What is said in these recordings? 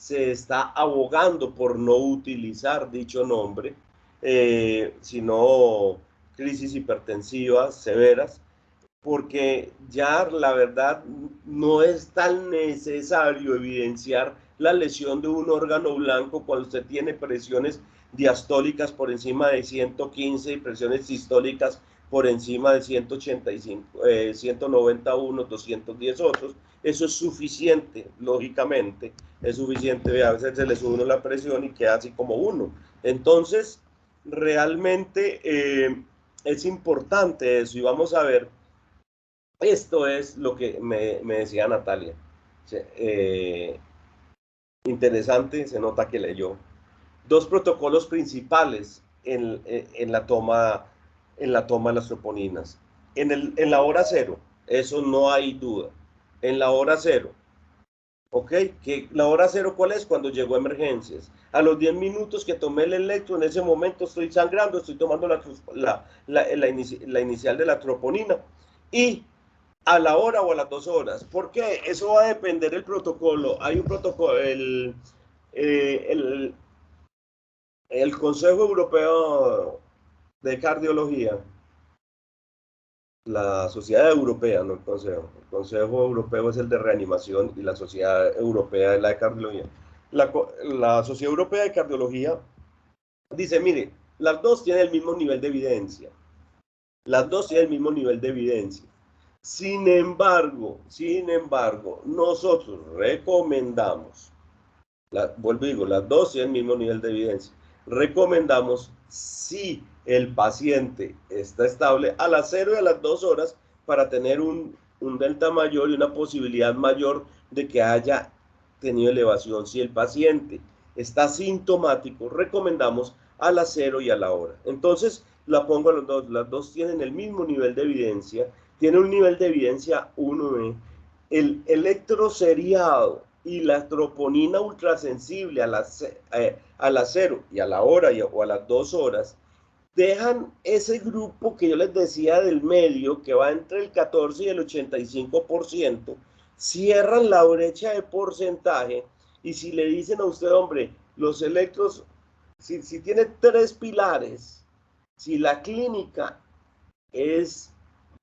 se está abogando por no utilizar dicho nombre, sino crisis hipertensivas severas, porque ya la verdad no es tan necesario evidenciar la lesión de un órgano blanco cuando usted tiene presiones diastólicas por encima de 115 y presiones sistólicas por encima de 185, 191, 210 otros. Eso es suficiente, lógicamente, es suficiente. A veces se le sube uno la presión y queda así como uno. Entonces, realmente es importante eso, y vamos a ver. Esto es lo que me decía Natalia. Interesante, se nota que leyó. Dos protocolos principales en la toma de las troponinas. En la hora cero, eso no hay duda. En la hora cero, ¿ok? Que la hora cero, ¿cuál es? Cuando llegó a emergencias. A los 10 minutos que tomé el electro, en ese momento estoy sangrando, estoy tomando la inicial de la troponina. Y a la hora o a las 2 horas. ¿Por qué? Eso va a depender del protocolo. Hay un protocolo, el Consejo Europeo de Cardiología, la Sociedad Europea, no el Consejo. El Consejo Europeo es el de reanimación y la Sociedad Europea es la de cardiología. La Sociedad Europea de Cardiología dice, mire, las dos tienen el mismo nivel de evidencia. Las dos tienen el mismo nivel de evidencia. Sin embargo, nosotros recomendamos, vuelvo y digo, las dos tienen el mismo nivel de evidencia. Recomendamos, si el paciente está estable, a las 0 y a las 2 horas para tener un delta mayor y una posibilidad mayor de que haya tenido elevación. Si el paciente está sintomático, recomendamos a las 0 y a la hora. Entonces, la pongo a las dos tienen el mismo nivel de evidencia, tiene un nivel de evidencia 1E. El electroseriado y la troponina ultrasensible a las 0 y a la hora o a las 2 horas dejan ese grupo que yo les decía del medio, que va entre el 14 y el 85%, cierran la brecha de porcentaje. Y si le dicen a usted, hombre, los electros, si tiene 3 pilares, si la clínica es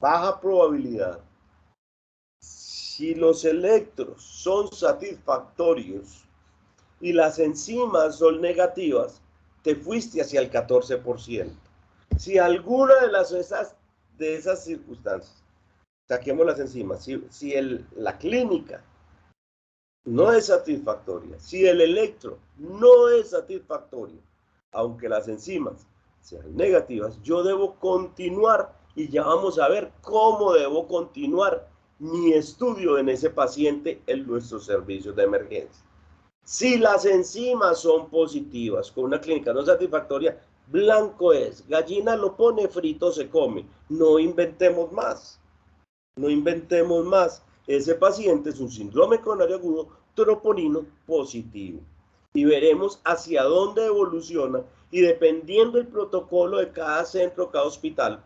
baja probabilidad, si los electros son satisfactorios y las enzimas son negativas, te fuiste hacia el 14%. Si alguna de esas circunstancias, saquemos las enzimas, si la clínica no es satisfactoria, si el electro no es satisfactorio, aunque las enzimas sean negativas, yo debo continuar, y ya vamos a ver cómo debo continuar mi estudio en ese paciente en nuestros servicios de emergencia. Si las enzimas son positivas con una clínica no satisfactoria, blanco es, gallina lo pone, frito se come. No inventemos más, no inventemos más. Ese paciente es un síndrome coronario agudo troponino positivo. Y veremos hacia dónde evoluciona, y dependiendo del protocolo de cada centro, cada hospital,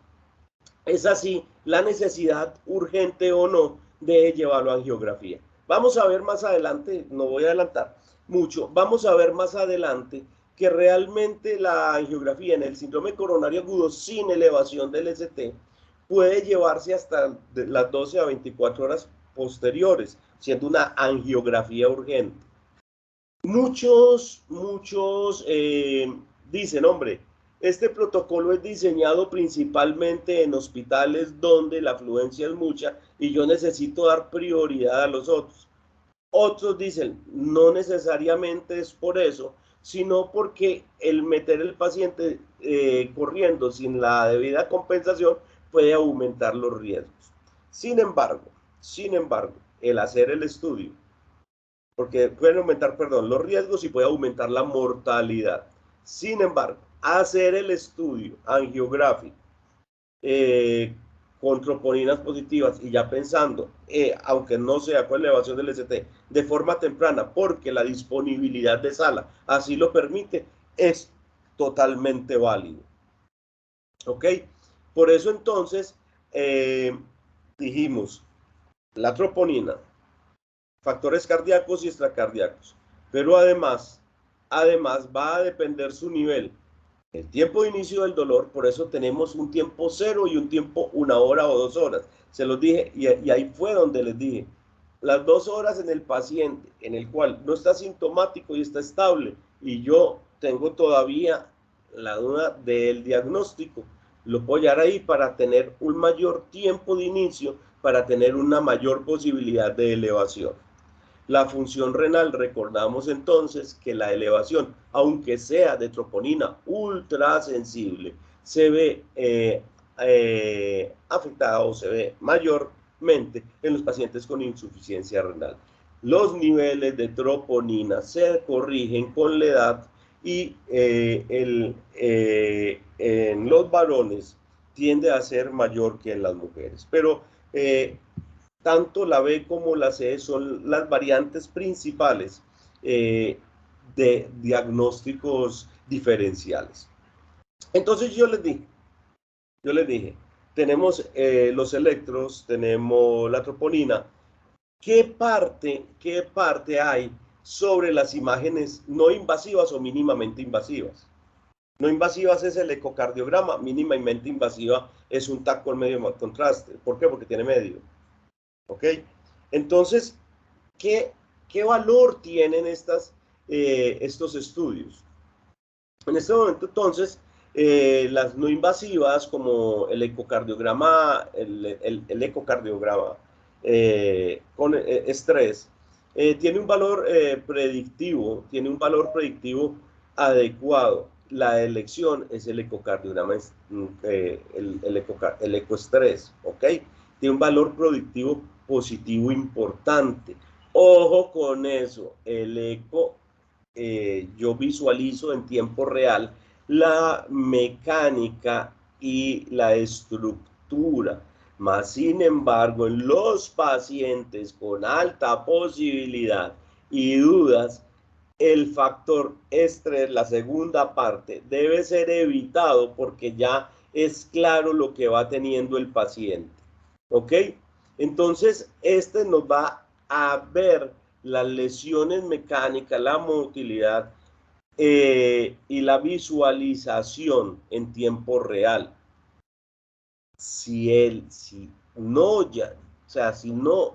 es así la necesidad urgente o no de llevarlo a angiografía. Vamos a ver más adelante, no voy a adelantar mucho, vamos a ver más adelante que realmente la angiografía en el síndrome coronario agudo sin elevación del ST puede llevarse hasta las 12 a 24 horas posteriores, siendo una angiografía urgente. Muchos dicen, hombre, este protocolo es diseñado principalmente en hospitales donde la afluencia es mucha y yo necesito dar prioridad a los otros. Otros dicen, no necesariamente es por eso, sino porque el meter el paciente corriendo sin la debida compensación puede aumentar los riesgos. Sin embargo, el hacer el estudio, porque pueden aumentar, los riesgos y puede aumentar la mortalidad. Sin embargo, hacer el estudio angiográfico con troponinas positivas y ya pensando, aunque no sea con elevación del ST, de forma temprana, porque la disponibilidad de sala así lo permite, es totalmente válido. ¿Ok? Por eso entonces dijimos, la troponina, factores cardíacos y extracardíacos. pero además va a depender su nivel. El tiempo de inicio del dolor, por eso tenemos un tiempo 0 y un tiempo 1 hora o 2 horas. Se los dije y ahí fue donde les dije. Las 2 horas en el paciente, en el cual no está sintomático y está estable, y yo tengo todavía la duda del diagnóstico, lo puedo llevar ahí para tener un mayor tiempo de inicio, para tener una mayor posibilidad de elevación. La función renal, recordamos entonces que la elevación, aunque sea de troponina ultra sensible, se ve afectada o se ve mayormente en los pacientes con insuficiencia renal. Los niveles de troponina se corrigen con la edad y en los varones tiende a ser mayor que en las mujeres. Pero tanto la B como la C son las variantes principales de diagnósticos diferenciales. Entonces yo les dije, tenemos los electros, tenemos la troponina. ¿Qué parte hay sobre las imágenes no invasivas o mínimamente invasivas? No invasivas es el ecocardiograma, mínimamente invasiva es un TAC con medio contraste. ¿Por qué? Porque tiene medio. ¿Ok? Entonces, ¿qué valor tienen estos estudios? En este momento, entonces, las no invasivas como el ecocardiograma, el ecocardiograma con estrés, tiene un valor predictivo, adecuado. La elección es el ecocardiograma, el ecoestrés, ¿ok? Tiene un valor predictivo positivo importante. Ojo con eso, el eco, yo visualizo en tiempo real la mecánica y la estructura. Más sin embargo, en los pacientes con alta posibilidad y dudas, el factor estrés, la segunda parte, debe ser evitado porque ya es claro lo que va teniendo el paciente. ¿Ok? Entonces, este nos va a ver las lesiones mecánicas, la motilidad y la visualización en tiempo real. Si no ya, o sea, si no,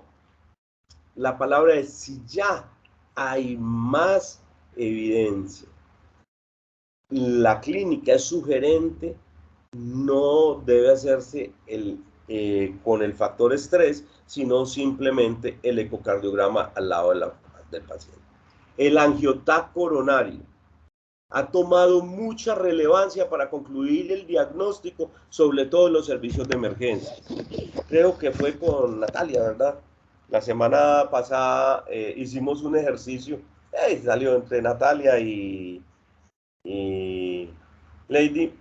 la palabra es si ya hay más evidencia, la clínica es sugerente, no debe hacerse con el factor estrés, sino simplemente el ecocardiograma al lado del paciente. El angioTAC coronario ha tomado mucha relevancia para concluir el diagnóstico, sobre todo en los servicios de emergencia. Creo que fue con Natalia, ¿verdad? La semana pasada hicimos un ejercicio, salió entre Natalia y Lady,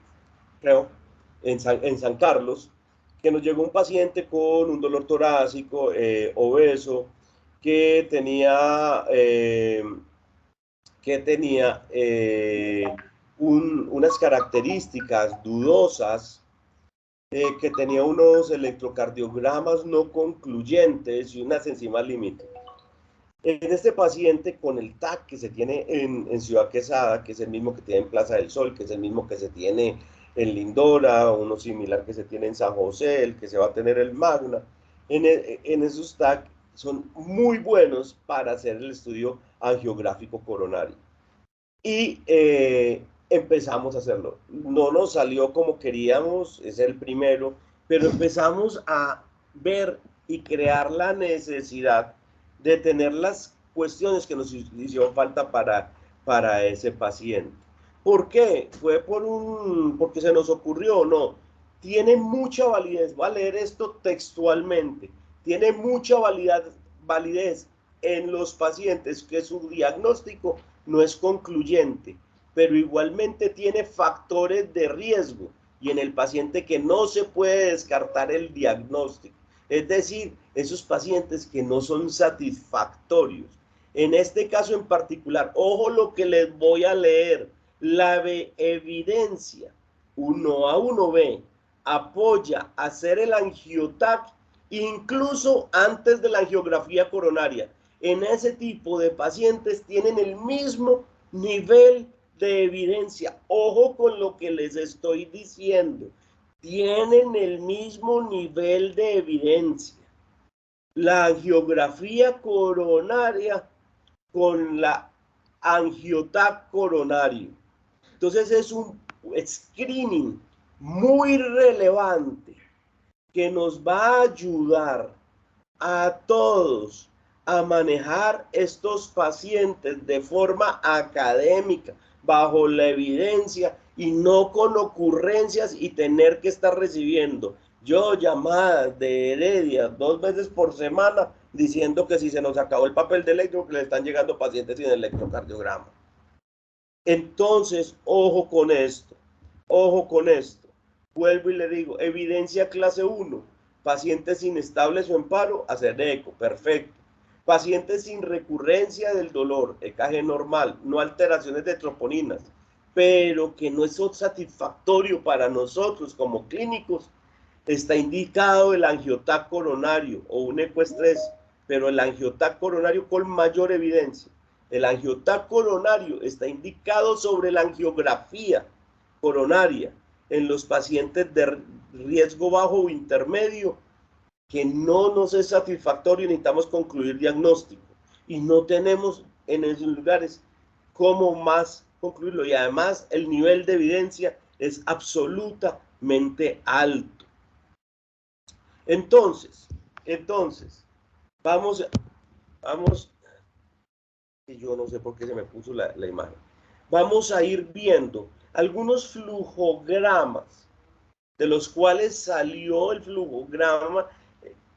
creo, en San Carlos, que nos llegó un paciente con un dolor torácico, obeso, que tenía unas características dudosas, que tenía unos electrocardiogramas no concluyentes y unas enzimas límite. En este paciente con el TAC que se tiene en Ciudad Quesada, que es el mismo que tiene en Plaza del Sol, que es el mismo que se tiene en Lindora, uno similar que se tiene en San José, el que se va a tener el Magna, en esos TAC son muy buenos para hacer el estudio angiográfico coronario. Y empezamos a hacerlo. No nos salió como queríamos, es el primero, pero empezamos a ver y crear la necesidad de tener las cuestiones que nos hicieron falta para ese paciente. ¿Por qué? ¿Fue porque se nos ocurrió? No. Tiene mucha validez. Voy a leer esto textualmente. Tiene mucha validez en los pacientes que su diagnóstico no es concluyente, pero igualmente tiene factores de riesgo y en el paciente que no se puede descartar el diagnóstico. Es decir, esos pacientes que no son satisfactorios. En este caso en particular, ojo lo que les voy a leer, la evidencia 1A1B apoya hacer el angioTAC incluso antes de la angiografía coronaria. en ese tipo de pacientes tienen el mismo nivel de evidencia. Ojo con lo que les estoy diciendo. Tienen el mismo nivel de evidencia. La angiografía coronaria con la angiotac coronario. Entonces es un screening muy relevante que nos va a ayudar a todos a manejar estos pacientes de forma académica, bajo la evidencia y no con ocurrencias y tener que estar recibiendo yo llamadas de Heredia 2 veces por semana diciendo que si se nos acabó el papel de electro, que le están llegando pacientes sin electrocardiograma. Entonces, ojo con esto, ojo con esto. Vuelvo y le digo, evidencia clase 1, pacientes inestables o en paro, hacer eco, perfecto. Pacientes sin recurrencia del dolor, EKG normal, no alteraciones de troponinas, pero que no es satisfactorio para nosotros como clínicos, está indicado el angiotac coronario o un ecoestrés, pero el angiotac coronario con mayor evidencia. El angiotac coronario está indicado sobre la angiografía coronaria en los pacientes de riesgo bajo o intermedio que no nos es satisfactorio y necesitamos concluir diagnóstico. Y no tenemos en esos lugares cómo más concluirlo. Y además el nivel de evidencia es absolutamente alto. Entonces, vamos, y yo no sé por qué se me puso la imagen. Vamos a ir viendo algunos flujogramas, de los cuales salió el flujograma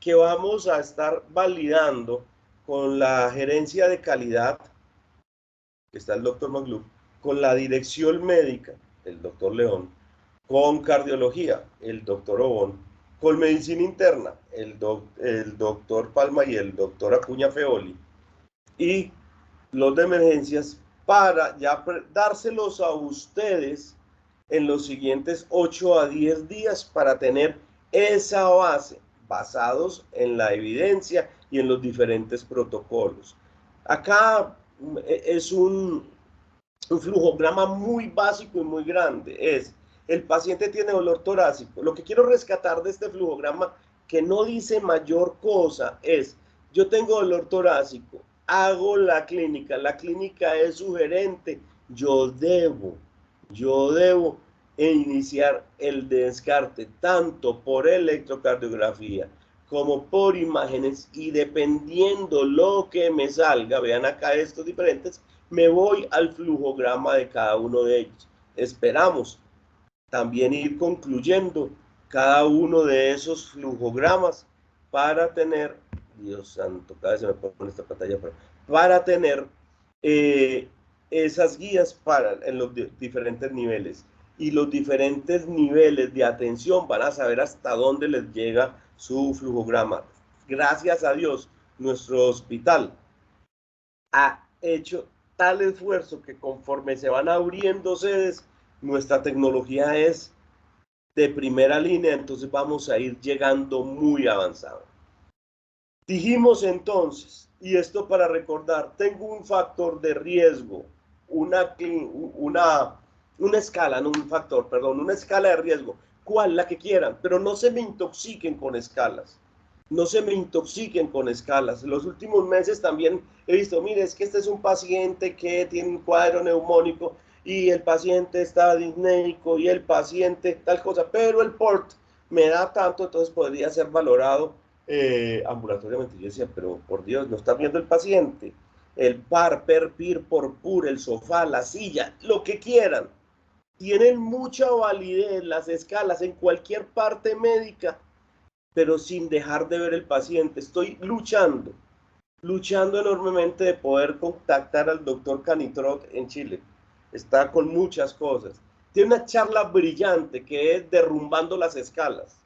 que vamos a estar validando con la gerencia de calidad, que está el doctor Magluf, con la dirección médica, el doctor León, con cardiología, el doctor Obón, con medicina interna, el doctor Palma y el doctor Acuña Feoli, y los de emergencias para ya dárselos a ustedes en los siguientes 8 a 10 días para tener esa base basados en la evidencia y en los diferentes protocolos. Acá es un flujograma muy básico y muy grande. Es, el paciente tiene dolor torácico. Lo que quiero rescatar de este flujograma, que no dice mayor cosa, es, yo tengo dolor torácico, hago la clínica es sugerente, yo debo iniciar el descarte tanto por electrocardiografía como por imágenes, y dependiendo lo que me salga, vean acá estos diferentes, me voy al flujograma de cada uno de ellos. Esperamos también ir concluyendo cada uno de esos flujogramas para tener, Dios santo, cada vez se me pone esta pantalla, para tener esas guías en los diferentes niveles. Y los diferentes niveles de atención van a saber hasta dónde les llega su flujograma. Gracias a Dios, nuestro hospital ha hecho tal esfuerzo que conforme se van abriendo sedes, nuestra tecnología es de primera línea, entonces vamos a ir llegando muy avanzado. Dijimos entonces, y esto para recordar, tengo un factor de riesgo, una escala, no un factor, perdón, una escala de riesgo, ¿cuál? La que quieran, pero no se me intoxiquen con escalas. No se me intoxiquen con escalas. En los últimos meses también he visto, mire, es que este es un paciente que tiene un cuadro neumónico y el paciente está disnéico y el paciente tal cosa, pero el port me da tanto, entonces podría ser valorado ambulatoriamente. Yo decía, pero por Dios, no está viendo el paciente. El par, per, pir, por pur, el sofá, la silla, lo que quieran. Tienen mucha validez las escalas en cualquier parte médica, pero sin dejar de ver el paciente. Estoy luchando enormemente de poder contactar al doctor Canitrot en Chile. Está con muchas cosas. Tiene una charla brillante que es derrumbando las escalas.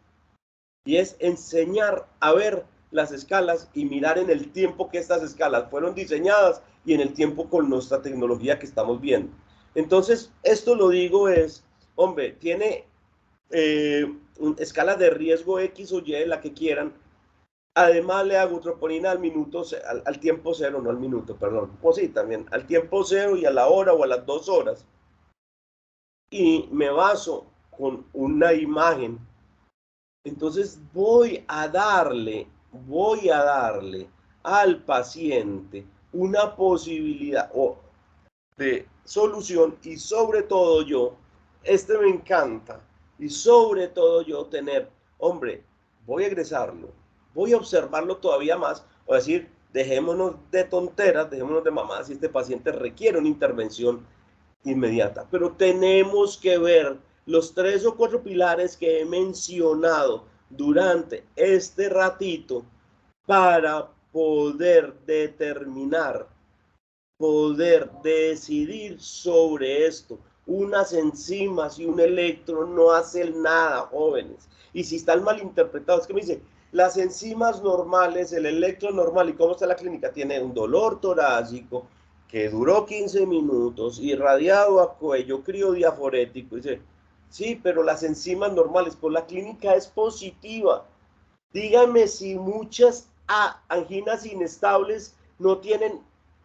Y es enseñar a ver las escalas y mirar en el tiempo que estas escalas fueron diseñadas y en el tiempo con nuestra tecnología que estamos viendo. Entonces, esto lo digo es, hombre, tiene escalas de riesgo X o Y, la que quieran, Además le hago troponina al minuto, al tiempo cero, no al minuto, perdón. Pues sí, también al tiempo cero y a la hora o a las 2 horas. Y me baso con una imagen. Entonces voy a darle al paciente una posibilidad de solución y sobre todo yo, me encanta, y sobre todo yo tener, hombre, voy a egresarlo, voy a observarlo todavía más, o decir, dejémonos de tonteras, dejémonos de mamadas si este paciente requiere una intervención inmediata, pero tenemos que ver los 3 o 4 pilares que he mencionado durante este ratito para poder determinar, poder decidir sobre esto. Unas enzimas y un electro no hacen nada, jóvenes. Y si están mal interpretados, es que me dice, las enzimas normales, el electro normal, ¿y cómo está la clínica? Tiene un dolor torácico que duró 15 minutos, irradiado a cuello, criodiaforético. Dice, sí, pero las enzimas normales, pues la clínica es positiva. Dígame si muchas anginas inestables no tienen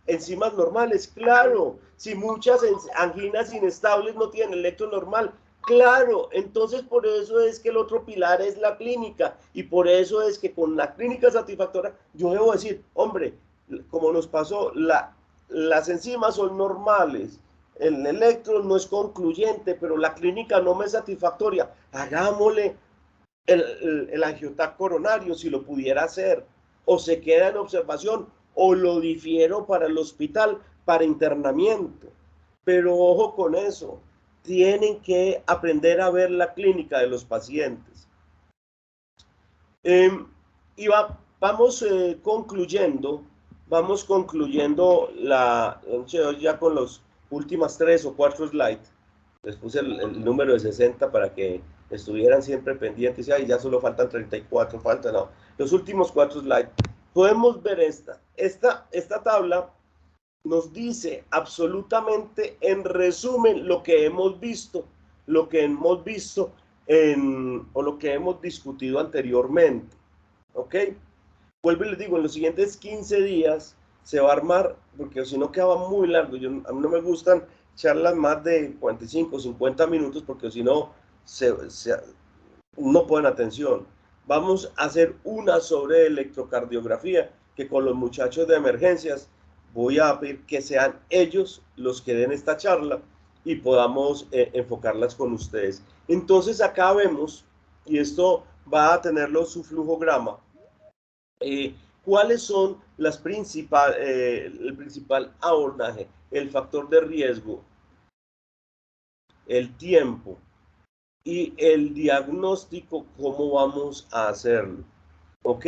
enzimas normales. Claro, si muchas anginas inestables no tienen electro normal. Claro, entonces por eso es que el otro pilar es la clínica y por eso es que con la clínica satisfactoria yo debo decir, hombre, como nos pasó, las enzimas son normales, el electro no es concluyente, pero la clínica no me es satisfactoria. Hagámosle el angiotac coronario, si lo pudiera hacer, o se queda en observación, o lo difiero para el hospital, para internamiento. Pero ojo con eso, tienen que aprender a ver la clínica de los pacientes. Y vamos concluyendo ya con los últimas 3 o 4 slides. Les puse el número de 60 para que estuvieran siempre pendientes. Y ya solo faltan 34, no. Los últimos 4 slides. Podemos ver esta tabla nos dice absolutamente en resumen lo que hemos visto, o lo que hemos discutido anteriormente. ¿Ok? Vuelvo y les digo, en los siguientes 15 días se va a armar, porque si no quedaba muy largo. A mí no me gustan charlas más de 45 o 50 minutos, porque si no, no ponen atención. Vamos a hacer una sobre electrocardiografía, que con los muchachos de emergencias voy a pedir que sean ellos los que den esta charla y podamos enfocarlas con ustedes. Entonces acá vemos, y esto va a tenerlo su flujograma, ¿cuáles son el principal abordaje? El factor de riesgo, el tiempo y el diagnóstico, ¿cómo vamos a hacerlo? ¿Ok?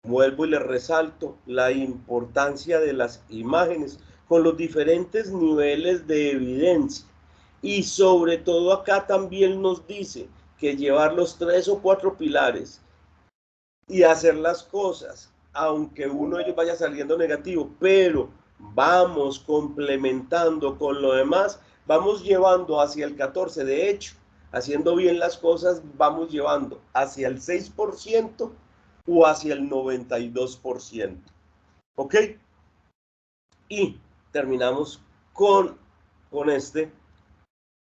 Vuelvo y le resalto la importancia de las imágenes con los diferentes niveles de evidencia. Y sobre todo acá también nos dice que llevar los 3 o 4 pilares y hacer las cosas, aunque uno de ellos vaya saliendo negativo, pero vamos complementando con lo demás, vamos llevando hacia el 14%. De hecho, haciendo bien las cosas, vamos llevando hacia el 6% o hacia el 92%. ¿Ok? Y terminamos con este,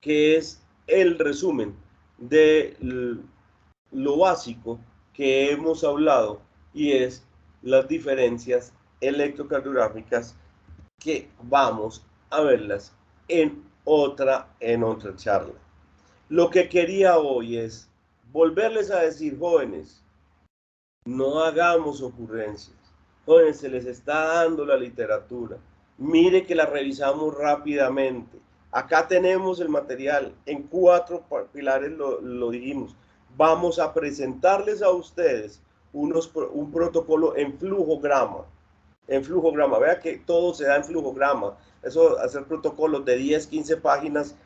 que es el resumen de lo básico que hemos hablado, y es las diferencias electrocardiográficas, que vamos a verlas en otra charla. Lo que quería hoy es volverles a decir, jóvenes, no hagamos ocurrencias. Jóvenes, se les está dando la literatura. Mire que la revisamos rápidamente. Acá tenemos el material. En 4 pilares lo dijimos. Vamos a presentarles a ustedes un protocolo en flujograma. En flujograma. Vea que todo se da en flujograma. Eso, hacer protocolos de 10, 15 páginas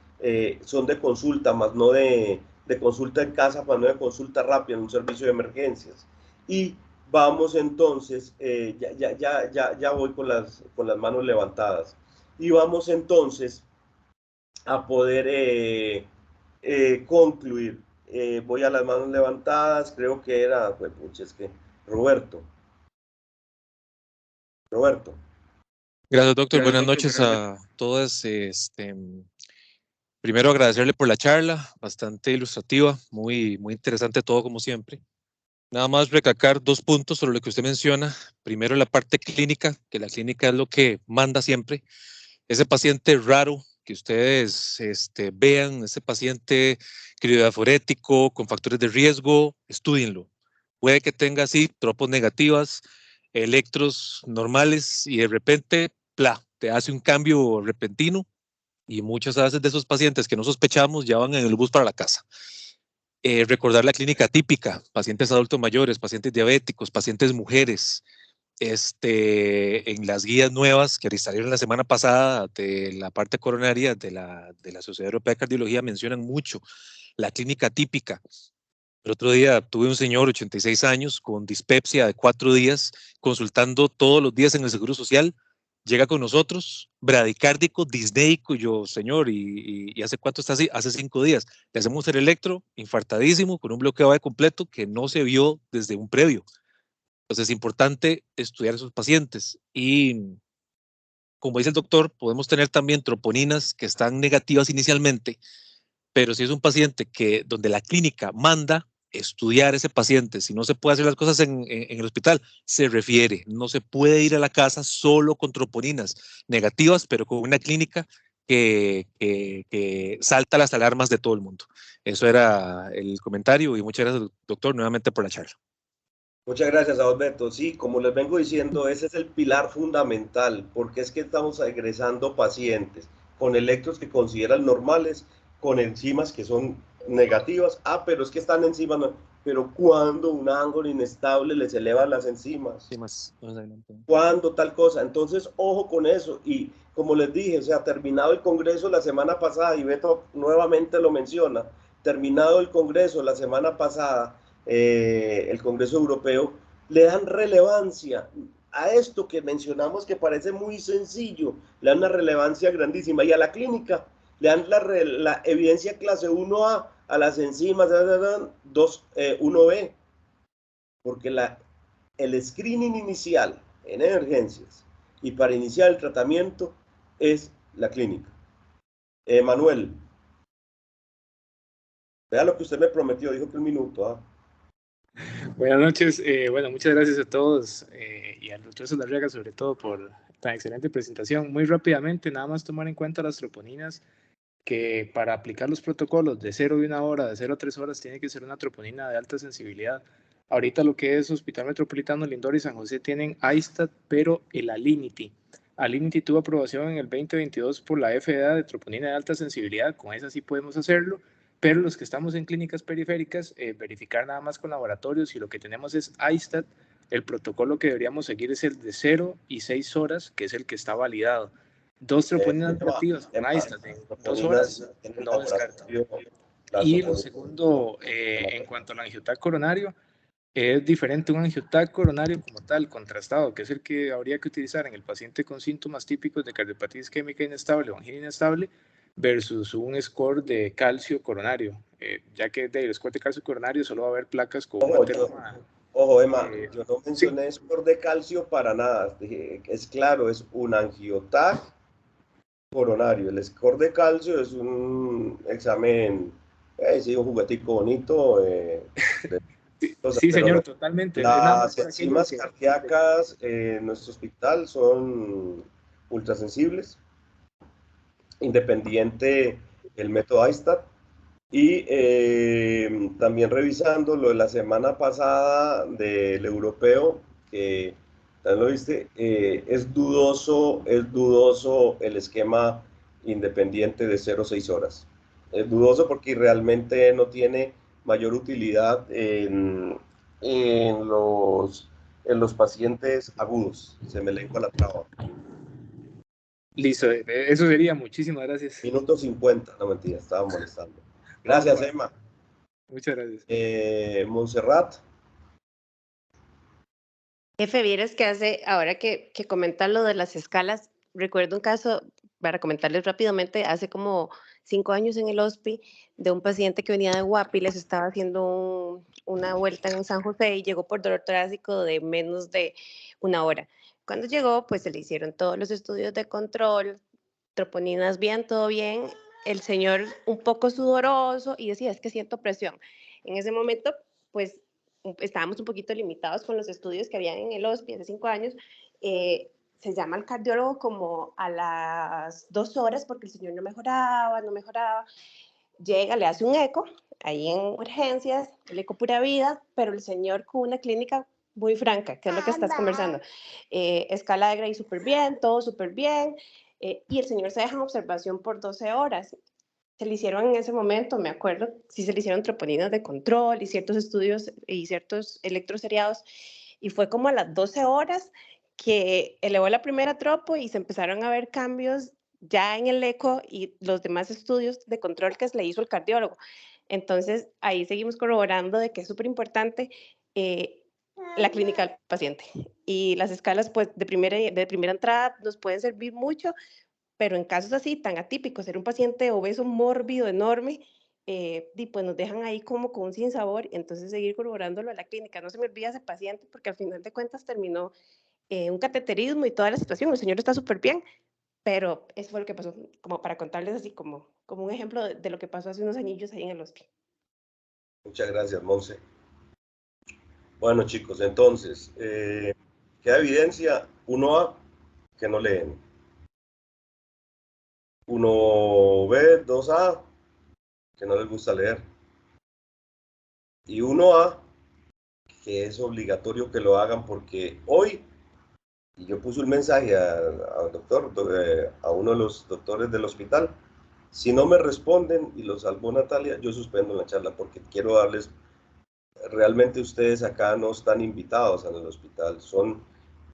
son de consulta, más no de consulta en casa, más no de consulta rápida en un servicio de emergencias. Y vamos entonces, ya voy con las manos levantadas. Y vamos entonces a poder concluir. Voy a las manos levantadas, creo que era, pues, es que Roberto. Gracias, doctor. Buenas noches a todas. Primero agradecerle por la charla, bastante ilustrativa, muy interesante todo como siempre. Nada más recalcar 2 puntos sobre lo que usted menciona. Primero, la parte clínica, que la clínica es lo que manda siempre. Ese paciente raro que ustedes vean, ese paciente criodiaforético con factores de riesgo, estúdienlo. Puede que tenga así tropos negativas, electros normales y de repente, te hace un cambio repentino y muchas veces de esos pacientes que no sospechamos ya van en el bus para la casa. Recordar la clínica típica, pacientes adultos mayores, pacientes diabéticos, pacientes mujeres. En las guías nuevas que salieron la semana pasada de la parte coronaria de la Sociedad Europea de Cardiología mencionan mucho la clínica típica. El otro día tuve un señor, 86 años, con dispepsia de 4 días, consultando todos los días en el Seguro Social. Llega con nosotros, bradicárdico, disneico, y yo, señor, ¿y hace cuánto está así? Hace 5 días. Le hacemos el electro, infartadísimo, con un bloqueo de completo que no se vio desde un previo. Entonces es importante estudiar a esos pacientes. Y como dice el doctor, podemos tener también troponinas que están negativas inicialmente, pero si es un paciente donde la clínica manda estudiar ese paciente, si no se puede hacer las cosas en el hospital, se refiere, no se puede ir a la casa solo con troponinas negativas, pero con una clínica que salta las alarmas de todo el mundo. Eso era el comentario y muchas gracias, doctor, nuevamente por la charla. Muchas gracias, Alberto. Sí, como les vengo diciendo, ese es el pilar fundamental, porque es que estamos egresando pacientes con electros que consideran normales, con enzimas que son negativas. Pero es que están enzimas, pero cuando un ángulo inestable les eleva las enzimas. Sí, más adelante. Cuando tal cosa. Entonces, ojo con eso. Y como les dije, o sea, terminado el Congreso la semana pasada, y Beto nuevamente lo menciona, terminado el Congreso la semana pasada, el Congreso Europeo, le dan relevancia a esto que mencionamos que parece muy sencillo, le dan una relevancia grandísima, y a la clínica le dan la evidencia clase 1A a las enzimas 1B, porque el screening inicial en emergencias y para iniciar el tratamiento es la clínica. Manuel, vea lo que usted me prometió, dijo que un minuto. Buenas noches, bueno, muchas gracias a todos y al doctor Solarriaga sobre todo por tan excelente presentación. Muy rápidamente, nada más tomar en cuenta las troponinas, que para aplicar los protocolos de 0 y 1 hora, de 0 a 3 horas, tiene que ser una troponina de alta sensibilidad. Ahorita lo que es Hospital Metropolitano Lindor y San José tienen ISTAT, pero el Alinity. Alinity tuvo aprobación en el 2022 por la FDA de troponina de alta sensibilidad, con esa sí podemos hacerlo, pero los que estamos en clínicas periféricas, verificar nada más con laboratorios, y lo que tenemos es ISTAT. El protocolo que deberíamos seguir es el de 0 y 6 horas, que es el que está validado. 2 troponinas negativas con ISTAT en 2 horas, no descarto. Y lo segundo, en cuanto al angiotac coronario, es diferente un angiotac coronario como tal, contrastado, que es el que habría que utilizar en el paciente con síntomas típicos de cardiopatía isquémica inestable o angina inestable, versus un score de calcio coronario, ya que del score de calcio coronario solo va a haber placas con un ateroma. Ojo, Emma, yo no mencioné score de calcio para nada. Es claro, es un angiotac coronario. El score de calcio es un examen, sí, un juguetico bonito. Sí, señor, totalmente. Las enzimas cardíacas en nuestro hospital son ultrasensibles, independiente el método ISTAT. Y también revisando lo de la semana pasada del europeo, que también lo viste, es dudoso el esquema independiente de 0-6 horas. Es dudoso porque realmente no tiene mayor utilidad en los pacientes agudos. Se me lengua la traba. Listo, eso sería. Muchísimas gracias. Minuto 50, no mentira, estaba molestando. Gracias, Emma. Muchas gracias. Montserrat. Jefe, vieras que ahora que comentan lo de las escalas, recuerdo un caso para comentarles rápidamente, hace como 5 años en el HOSPI, de un paciente que venía de Guapi, les estaba haciendo una vuelta en San José y llegó por dolor torácico de menos de 1 hora. Cuando llegó, pues se le hicieron todos los estudios de control, troponinas bien, todo bien, el señor un poco sudoroso y decía, es que siento presión. En ese momento, pues estábamos un poquito limitados con los estudios que habían en el HOSPI hace 5 años. Se llama al cardiólogo como a las 2 horas porque el señor no mejoraba. Llega, le hace un eco ahí en urgencias, el eco pura vida, pero el señor con una clínica muy franca, que es lo que estás conversando. Escala de Gray súper bien, todo súper bien, y el señor se deja en observación por 12 horas. Se le hicieron en ese momento, me acuerdo, sí se le hicieron troponinas de control y ciertos estudios y ciertos electroseriados, y fue como a las 12 horas que elevó la primera tropo y se empezaron a ver cambios ya en el eco y los demás estudios de control que le hizo el cardiólogo. Entonces, ahí seguimos corroborando de que es súper importante la clínica del paciente. Y las escalas, pues, de primera entrada nos pueden servir mucho, pero en casos así tan atípicos, ser un paciente obeso mórbido enorme, pues nos dejan ahí como con un sinsabor, entonces seguir corroborándolo a la clínica. No se me olvida ese paciente porque al final de cuentas terminó un cateterismo y toda la situación, el señor está súper bien, pero eso fue lo que pasó, como para contarles así como un ejemplo de lo que pasó hace unos añillos ahí en el hospital. Muchas gracias, Monse. Bueno, chicos, entonces, queda evidencia 1A que no leen. 1B, 2A que no les gusta leer. Y 1A que es obligatorio que lo hagan porque hoy, y yo puse un mensaje al doctor, a uno de los doctores del hospital, si no me responden y lo salvó Natalia, yo suspendo la charla porque quiero darles, realmente ustedes acá no están invitados en el hospital, son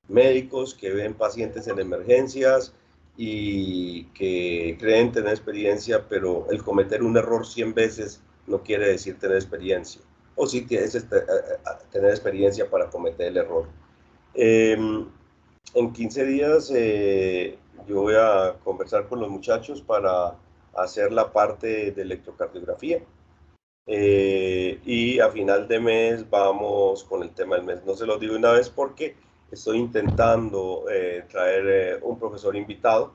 médicos que ven pacientes en emergencias y que creen tener experiencia, pero el cometer un error 100 veces no quiere decir tener experiencia, o sí tienes tener experiencia para cometer el error. En 15 días yo voy a conversar con los muchachos para hacer la parte de electrocardiografía. Y a final de mes vamos con el tema del mes. No se lo digo una vez porque estoy intentando traer un profesor invitado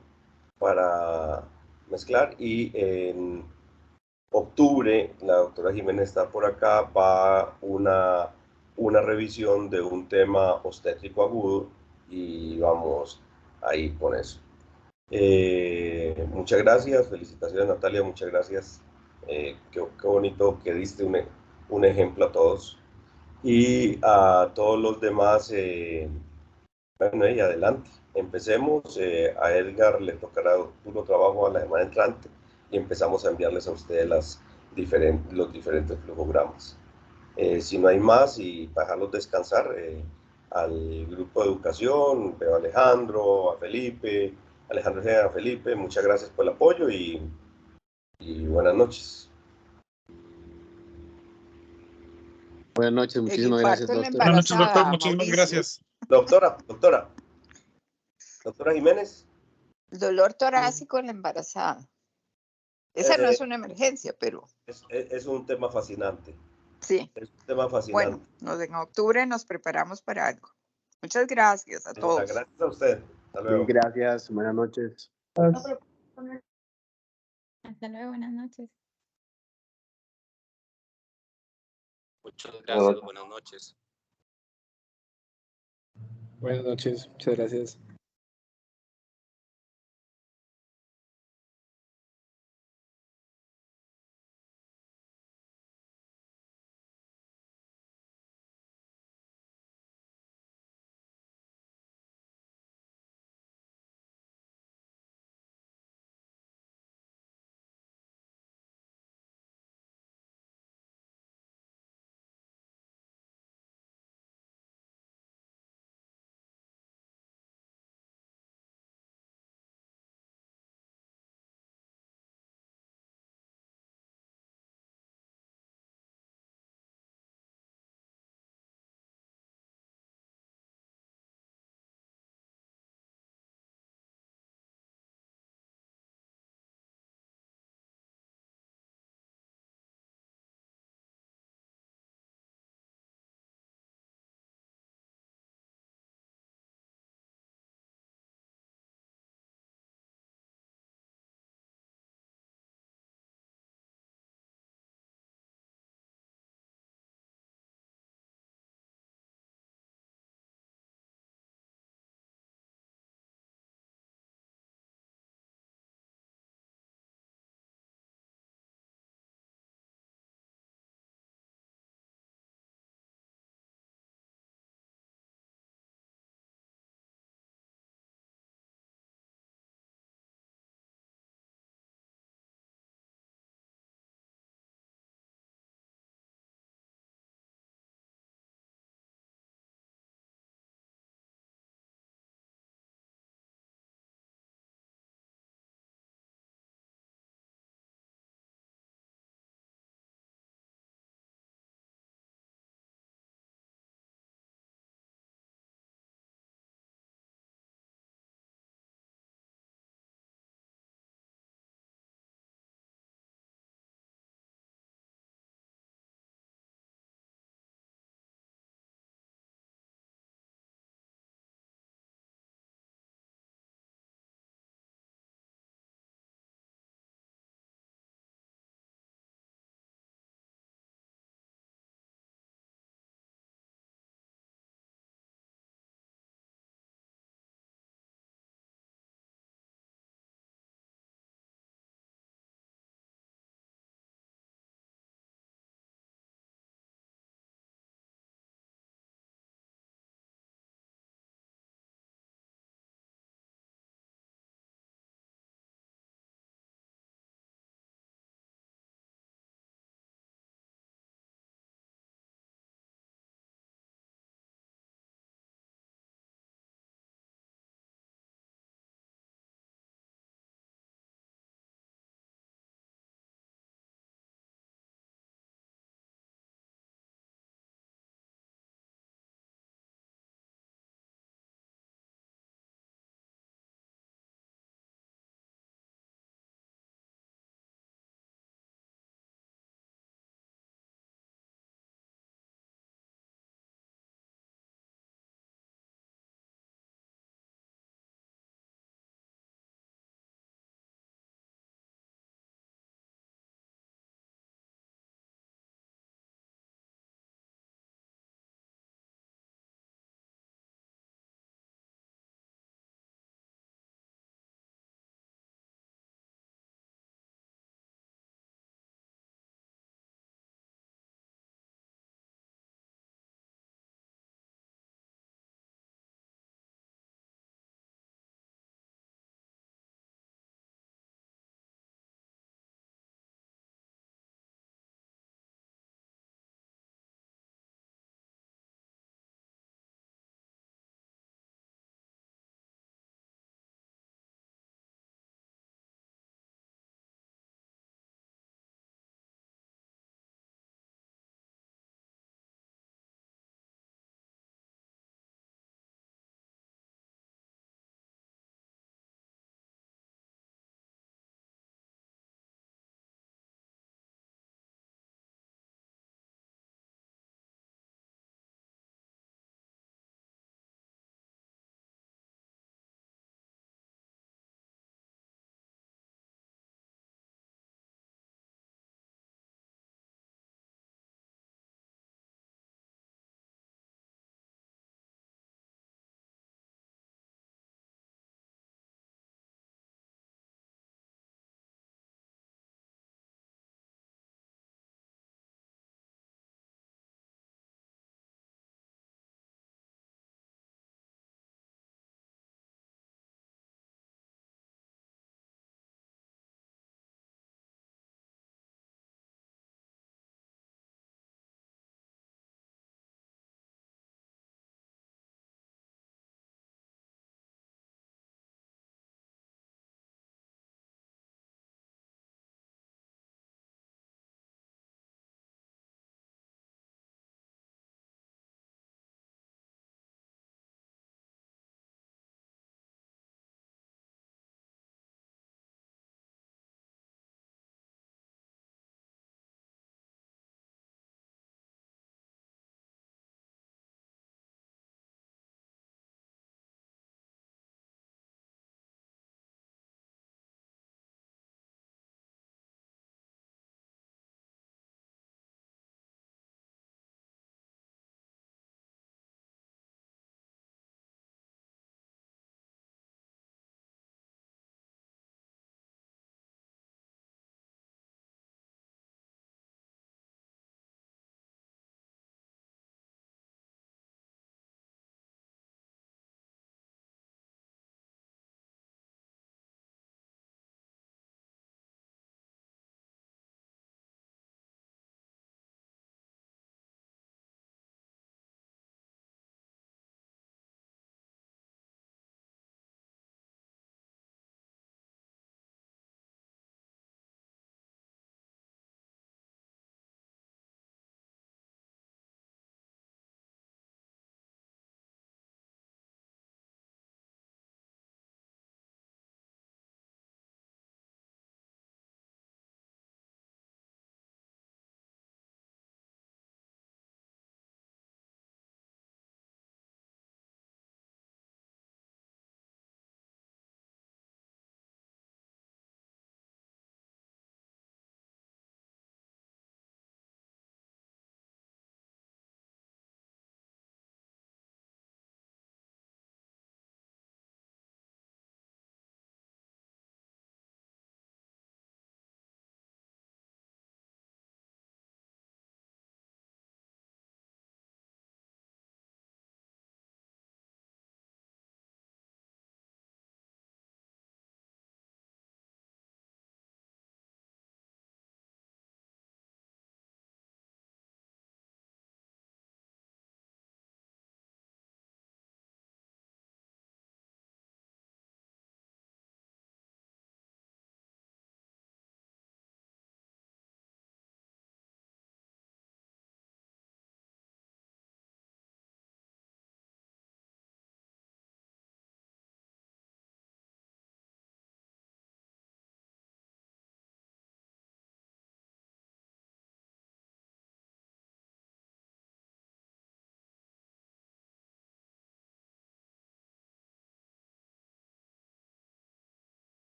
para mezclar y en octubre, la doctora Jiménez está por acá, va una revisión de un tema obstétrico agudo y vamos ahí con eso. Muchas gracias, felicitaciones Natalia, muchas gracias. Qué bonito que diste un ejemplo a todos. Y a todos los demás, bueno, y adelante. Empecemos. A Edgar le tocará duro trabajo a la semana entrante y empezamos a enviarles a ustedes los diferentes flujogramas. Si no hay más y para dejarlos descansar, al grupo de educación, veo a Alejandro, a Felipe, a Felipe, muchas gracias por el apoyo y buenas noches. Buenas noches, muchísimas gracias, doctor. Buenas noches, doctor, muchísimas gracias. Doctora Jiménez. Dolor torácico en la embarazada. Esa no es una emergencia, pero... Es un tema fascinante. Sí. Es un tema fascinante. Bueno, en octubre nos preparamos para algo. Muchas gracias a todos. Gracias a usted. Hasta luego. Sí, gracias, buenas noches. Hasta luego, buenas noches. Muchas gracias, buenas noches. Buenas noches, muchas gracias.